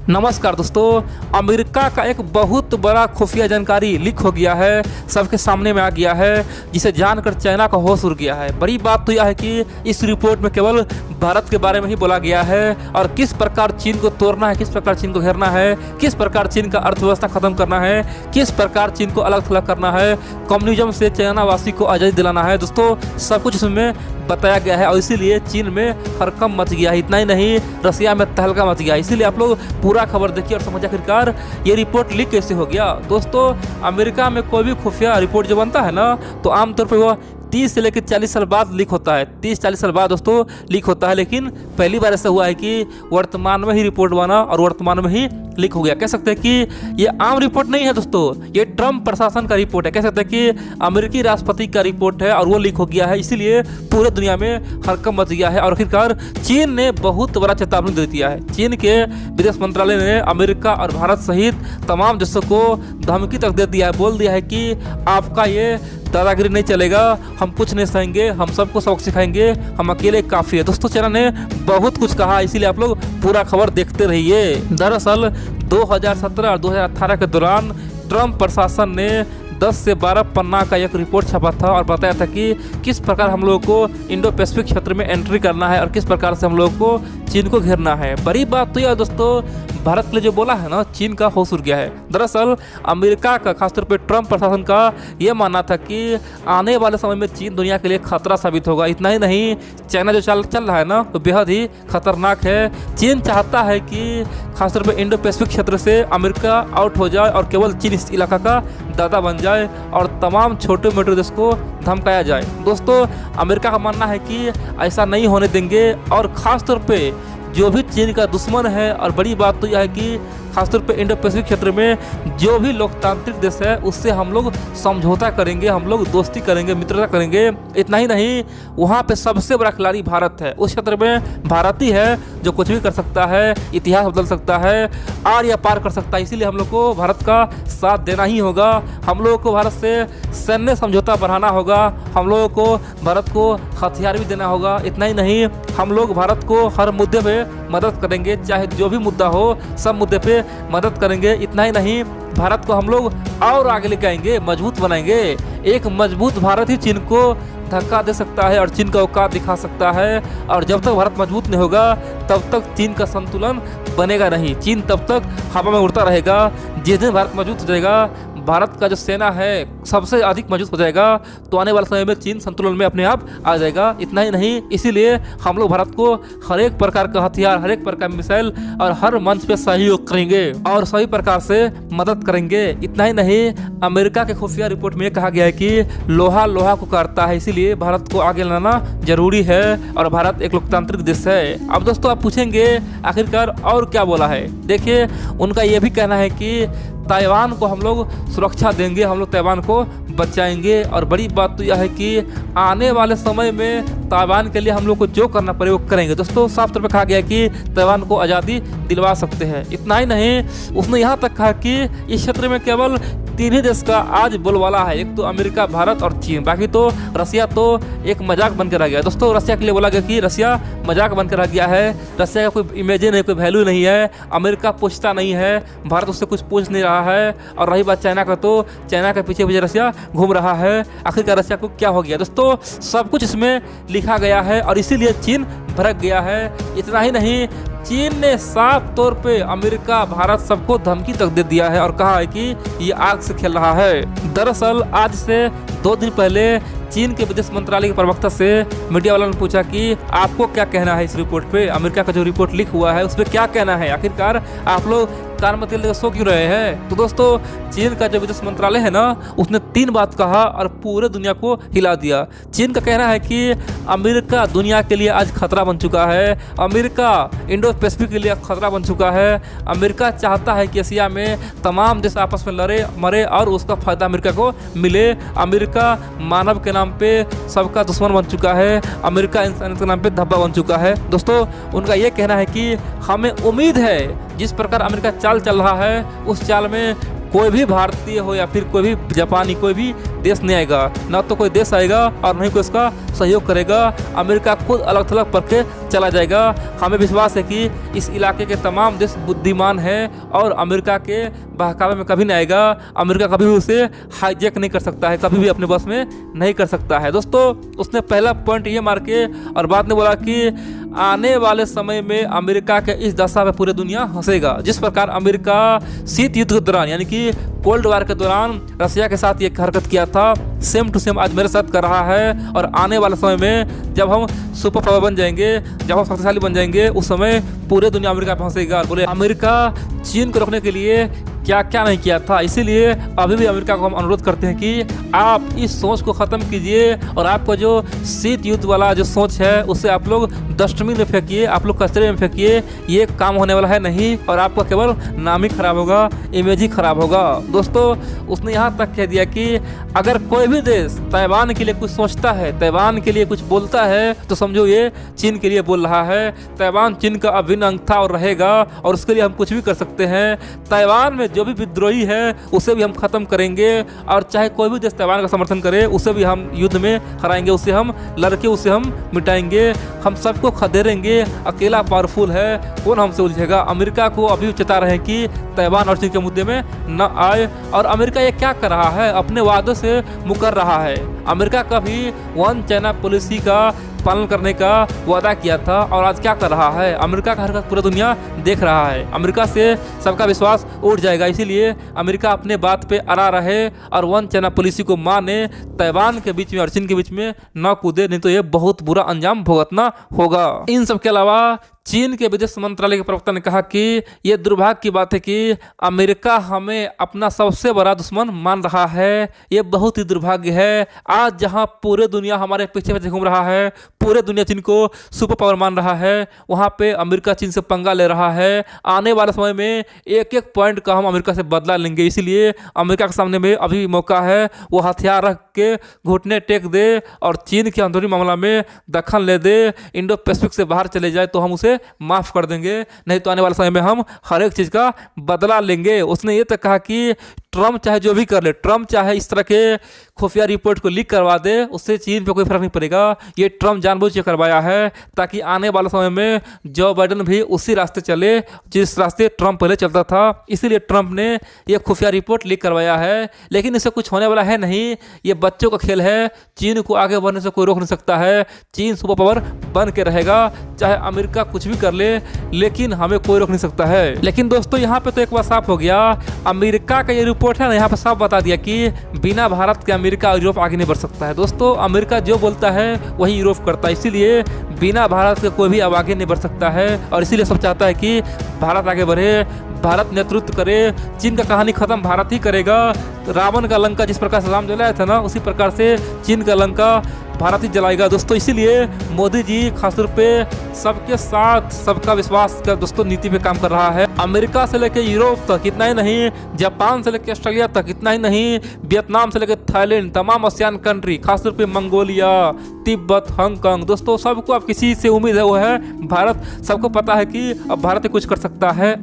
नमस्कार दोस्तों, अमेरिका का एक बहुत बड़ा खुफिया जानकारी लीक हो गया है, सबके सामने में आ गया है, जिसे जानकर चाइना का होश उड़ गया है। बड़ी बात तो यह है कि इस रिपोर्ट में केवल भारत के बारे में ही बोला गया है और किस प्रकार चीन को तोड़ना है, किस प्रकार चीन को घेरना है, किस प्रकार चीन का अर्थव्यवस्था खत्म करना है, किस प्रकार चीन को अलग थलग करना है, कम्युनिज्म से चाइना वासी को आज़ादी दिलाना है। दोस्तों, सब कुछ इसमें बताया गया है और इसीलिए चीन में हड़कंप मच गया है। इतना ही नहीं, रसिया में तहलका मच गया है। इसीलिए आप लोग पूरा खबर देखिए और समझिए आखिरकार ये रिपोर्ट लीक कैसे हो गया। दोस्तों, अमेरिका में कोई भी खुफिया रिपोर्ट जो बनता है ना, तो आमतौर पर वो 30 से लेकर 40 साल बाद लीक होता है। 30-40 साल बाद दोस्तों लीक होता है, लेकिन पहली बार ऐसा हुआ है कि वर्तमान में ही रिपोर्ट बना और वर्तमान में ही लीक हो गया। कह सकते हैं कि ये आम रिपोर्ट नहीं है दोस्तों, ये ट्रम्प प्रशासन का रिपोर्ट है। कह सकते हैं कि अमेरिकी राष्ट्रपति का रिपोर्ट है और वो लीक हो गया है, इसीलिए पूरे दुनिया में हड़कंप मच गया है। और आखिरकार चीन ने बहुत बड़ा चेतावनी दे दिया है। चीन के विदेश मंत्रालय ने अमेरिका और भारत सहित तमाम देशों को धमकी तक दे दिया है, बोल दिया है कि आपका ये दादागिरी नहीं चलेगा, हम कुछ नहीं सहेंगे, हम सबको सबक सिखाएंगे, हम अकेले काफ़ी है। दोस्तों, चाइना ने बहुत कुछ कहा, इसीलिए आप लोग पूरा खबर देखते रहिए। दरअसल 2017 और 2018 के दौरान ट्रम्प प्रशासन ने 10 से 12 पन्ना का एक रिपोर्ट छपा था और बताया था कि किस प्रकार हम लोगों को इंडो पैसिफिक क्षेत्र में एंट्री करना है और किस प्रकार से हम लोगों को चीन को घेरना है। बड़ी बात तो यह दोस्तों, भारत के लिए जो बोला है ना, चीन का होश उड़ गया है। दरअसल अमेरिका का, खासतौर पे ट्रम्प प्रशासन का यह मानना था कि आने वाले समय में चीन दुनिया के लिए खतरा साबित होगा। इतना ही नहीं, चाइना जो चल रहा है ना, तो बेहद ही खतरनाक है। चीन चाहता है कि खासतौर पे इंडो पैसिफिक क्षेत्र से अमेरिका आउट हो जाए और केवल चीन इस इलाका का दादा बन जाए और तमाम छोटे मोटे देश को धमकाया जाए। दोस्तों, अमेरिका का मानना है कि ऐसा नहीं होने देंगे और ख़ासतौर पे जो भी चीन का दुश्मन है, और बड़ी बात तो यह है कि खासतौर पे इंडो पैसिफिक क्षेत्र में जो भी लोकतांत्रिक देश है उससे हम लोग समझौता करेंगे, हम लोग दोस्ती करेंगे, मित्रता करेंगे। इतना ही नहीं, वहाँ पे सबसे बड़ा खिलाड़ी भारत है। उस क्षेत्र में भारत ही है जो कुछ भी कर सकता है, इतिहास बदल सकता है, आर या पार कर सकता है। इसीलिए हम लोग को भारत का साथ देना ही होगा। हम लोगों को भारत से सैन्य समझौता बढ़ाना होगा, हम लोगों को भारत को हथियार भी देना होगा। इतना ही नहीं, हम लोग भारत को हर मुद्दे पे मदद करेंगे, चाहे जो भी मुद्दा हो, सब मुद्दे पे मदद करेंगे। इतना ही नहीं, भारत को हम लोग और आगे लेके आएंगे, मजबूत बनाएंगे। एक मजबूत भारत ही चीन को धक्का दे सकता है और चीन का औकात दिखा सकता है। और जब तक भारत मजबूत नहीं होगा, तब तक चीन का संतुलन बनेगा नहीं। चीन तब तक हवा में उड़ता रहेगा। जिस दिन भारत मजबूत हो जाएगा, भारत का जो सेना है सबसे अधिक मजबूत हो जाएगा, तो आने वाले समय में चीन संतुलन में अपने आप आ जाएगा। इतना ही नहीं, इसीलिए हम लोग भारत को हर एक प्रकार का हथियार, हर एक प्रकार का मिसाइल और हर मंच पे सहयोग करेंगे और सभी प्रकार से मदद करेंगे। इतना ही नहीं, अमेरिका के खुफिया रिपोर्ट में कहा गया है कि लोहा लोहा को काटता है, इसीलिए भारत को आगे लाना जरूरी है और भारत एक लोकतांत्रिक देश है। अब दोस्तों, आप पूछेंगे आखिरकार और क्या बोला है। देखिए, उनका यह भी कहना है कि ताइवान को हम लोग सुरक्षा देंगे, हम लोग ताइवान को बचाएंगे। और बड़ी बात तो यह है कि आने वाले समय में ताइवान के लिए हम लोग को जो करना पड़े वो करेंगे। दोस्तों, साफ तौर पर कहा गया है कि ताइवान को आज़ादी दिलवा सकते हैं। इतना ही नहीं, उसने यहाँ तक कहा कि इस क्षेत्र में केवल 3 ही देश का आज बोलबाला है, एक तो अमेरिका, भारत और चीन। बाकी तो रसिया तो एक मजाक बन के रह गया। दोस्तों, रसिया के लिए बोला गया कि रसिया मजाक बन के रह गया है, रसिया का कोई इमेज नहीं, कोई वैल्यू नहीं है, अमेरिका पूछता नहीं है, भारत उससे कुछ पूछ नहीं रहा है। और रही बात चाइना का, तो चाइना के पीछे पीछे रसिया घूम रहा है। आखिरकार रसिया को क्या हो गया। दोस्तों, सब कुछ इसमें लिखा गया है और इसीलिए चीन भड़क गया है। इतना ही नहीं, चीन ने साफ तौर पे अमेरिका, भारत सबको धमकी तक दे दिया है और कहा है कि ये आग से खेल रहा है। दरअसल आज से 2 दिन पहले चीन के विदेश मंत्रालय के प्रवक्ता से मीडिया वालों ने पूछा कि आपको क्या कहना है इस रिपोर्ट पे, अमेरिका का जो रिपोर्ट लीक हुआ है उस पर क्या कहना है, आखिरकार आप लोग कान में तेल लेकर सो क्यों रहे हैं। तो दोस्तों, चीन का जो विदेश मंत्रालय है ना, उसने 3 बात कहा और पूरे दुनिया को हिला दिया। चीन का कहना है कि अमेरिका दुनिया के लिए आज खतरा बन चुका है, अमेरिका इंडो पैसिफिक के लिए खतरा बन चुका है। अमेरिका चाहता है कि एशिया में तमाम देश आपस में लड़े मरे और उसका फायदा अमेरिका को मिले। अमेरिका मानव के नाम पे सबका दुश्मन बन चुका है, अमेरिका इंसानियत के नाम पे धब्बा बन चुका है। दोस्तों, उनका ये कहना है कि हमें उम्मीद है जिस प्रकार अमेरिका चाल चल रहा है, उस चाल में कोई भी भारतीय हो या फिर कोई भी जापानी, कोई भी देश नहीं आएगा, ना तो कोई देश आएगा और नहीं कोई उसका सहयोग करेगा। अमेरिका खुद अलग थलग पढ़ के चला जाएगा। हमें विश्वास है कि इस इलाके के तमाम देश बुद्धिमान हैं और अमेरिका के बहकावे में कभी नहीं आएगा। अमेरिका कभी भी उसे हाईजैक नहीं कर सकता है, कभी भी अपने बस में नहीं कर सकता है। दोस्तों, उसने पहला पॉइंट ये मार के और बाद में बोला कि आने वाले समय में अमेरिका के इस दशा पे पूरी दुनिया हंसेगा। जिस प्रकार अमेरिका शीत युद्ध के दौरान यानी कि कोल्ड वार के दौरान रसिया के साथ ये हरकत किया था, सेम टू सेम आज मेरे साथ कर रहा है। और आने वाले समय में जब हम सुपर पावर बन जाएंगे, जब हम शक्तिशाली बन जाएंगे, उस समय पूरे दुनिया अमेरिका पे हंसेगा। और बोले अमेरिका चीन को रोकने के लिए क्या क्या नहीं किया था। इसीलिए अभी भी अमेरिका को हम अनुरोध करते हैं कि आप इस सोच को ख़त्म कीजिए और आपका जो शीत युद्ध वाला जो सोच है उसे आप लोग डस्टबिन में फेंकिए, आप लोग कचरे में फेंकिए। ये काम होने वाला है नहीं और आपका केवल नाम ही खराब होगा, इमेज ही खराब होगा। दोस्तों, उसने यहाँ तक कह दिया कि अगर कोई भी देश ताइवान के लिए कुछ सोचता है, ताइवान के लिए कुछ बोलता है, तो समझो ये चीन के लिए बोल रहा है। ताइवान चीन का अभिन्न अंग था और रहेगा और उसके लिए हम कुछ भी कर सकते हैं। ताइवान में जो भी विद्रोही है उसे भी हम खत्म करेंगे और चाहे कोई भी देश ताइवान का समर्थन करे उसे भी हम युद्ध में हराएंगे, उसे हम लड़के उसे हम मिटाएंगे, हम सबको खदेड़ेंगे। अकेला पावरफुल है, कौन हमसे उलझेगा। अमेरिका को अभी चेता रहे कि ताइवान और चीन के मुद्दे में न आए। और अमेरिका ये क्या कर रहा है, अपने वादों से मुकर रहा है। अमेरिका कभी वन चाइना पॉलिसी का पालन करने का वादा किया था और आज क्या कर रहा है। अमेरिका का हरकत पूरी दुनिया देख रहा है। अमेरिका से सबका विश्वास उठ जाएगा। इसीलिए अमेरिका अपने बात पे अड़ा रहे और वन चाइना पॉलिसी को माने, ताइवान के बीच में और चीन के बीच में न कूदे, नहीं तो ये बहुत बुरा अंजाम भुगतना होगा। इन सब के अलावा चीन के विदेश मंत्रालय के प्रवक्ता ने कहा कि ये दुर्भाग्य की बात है कि अमेरिका हमें अपना सबसे बड़ा दुश्मन मान रहा है। ये बहुत ही दुर्भाग्य है। आज जहां पूरे दुनिया हमारे पीछे पीछे घूम रहा है, पूरे दुनिया चीन को सुपर पावर मान रहा है, वहां पे अमेरिका चीन से पंगा ले रहा है। आने वाले समय में एक एक पॉइंट का हम अमेरिका से बदला लेंगे। इसीलिए अमेरिका के सामने में अभी मौका है, वो हथियार रख के घुटने टेक दे और चीन के अंदरूनी मामला में दखल ले दे, इंडो पैसिफिक से बाहर चले जाए तो हम उसे माफ कर देंगे, नहीं तो आने वाले समय में हम हर एक चीज का बदला लेंगे। उसने ये तक कहा कि ट्रम्प चाहे जो भी कर ले, ट्रम्प चाहे इस तरह के खुफिया रिपोर्ट को लीक करवा दे, उससे चीन पे कोई फर्क नहीं पड़ेगा। ये ट्रम्प जानबूझ के करवाया है ताकि आने वाले समय में जो बाइडन भी उसी रास्ते चले जिस रास्ते ट्रम्प पहले चलता था। इसीलिए ट्रम्प ने यह खुफिया रिपोर्ट लीक करवाया है। लेकिन इससे कुछ होने वाला है नहीं, ये बच्चों का खेल है। चीन को आगे बढ़ने से कोई रोक नहीं सकता है। चीन सुपर पावर बन के रहेगा, चाहे अमेरिका कुछ भी कर ले, लेकिन हमें कोई रोक नहीं सकता है। लेकिन दोस्तों, यहाँ पे तो एक बात साफ हो गया, अमेरिका का ये रिपोर्ट है ना, यहाँ पे साफ बता दिया कि बिना भारत के अमेरिका और यूरोप आगे नहीं बढ़ सकता है। दोस्तों, अमेरिका जो बोलता है वही यूरोप करता है। इसीलिए बिना भारत के कोई भी अब आगे नहीं बढ़ सकता है और इसीलिए सब चाहता है कि भारत आगे बढ़े, भारत नेतृत्व करे। चीन का कहानी खत्म भारत ही करेगा। रावण का लंका जिस प्रकार से राम जलाया था ना, उसी प्रकार से चीन का लंका भारत ही जलाएगा। दोस्तों, इसीलिए मोदी जी खासतौर पे सबके साथ सबका विश्वास का दोस्तों नीति पे काम कर रहा है। अमेरिका से लेकर यूरोप तक इतना ही नहीं, जापान से लेकर ऑस्ट्रेलिया तक इतना ही नहीं, वियतनाम से लेकर थाईलैंड, तमाम आसियान कंट्री, खासतौर पे मंगोलिया, तिब्बत, हांगकांग, दोस्तों सबको अब किसी से उम्मीद है वो है भारत। सबको पता है कि अब भारत कुछ कर सकता है।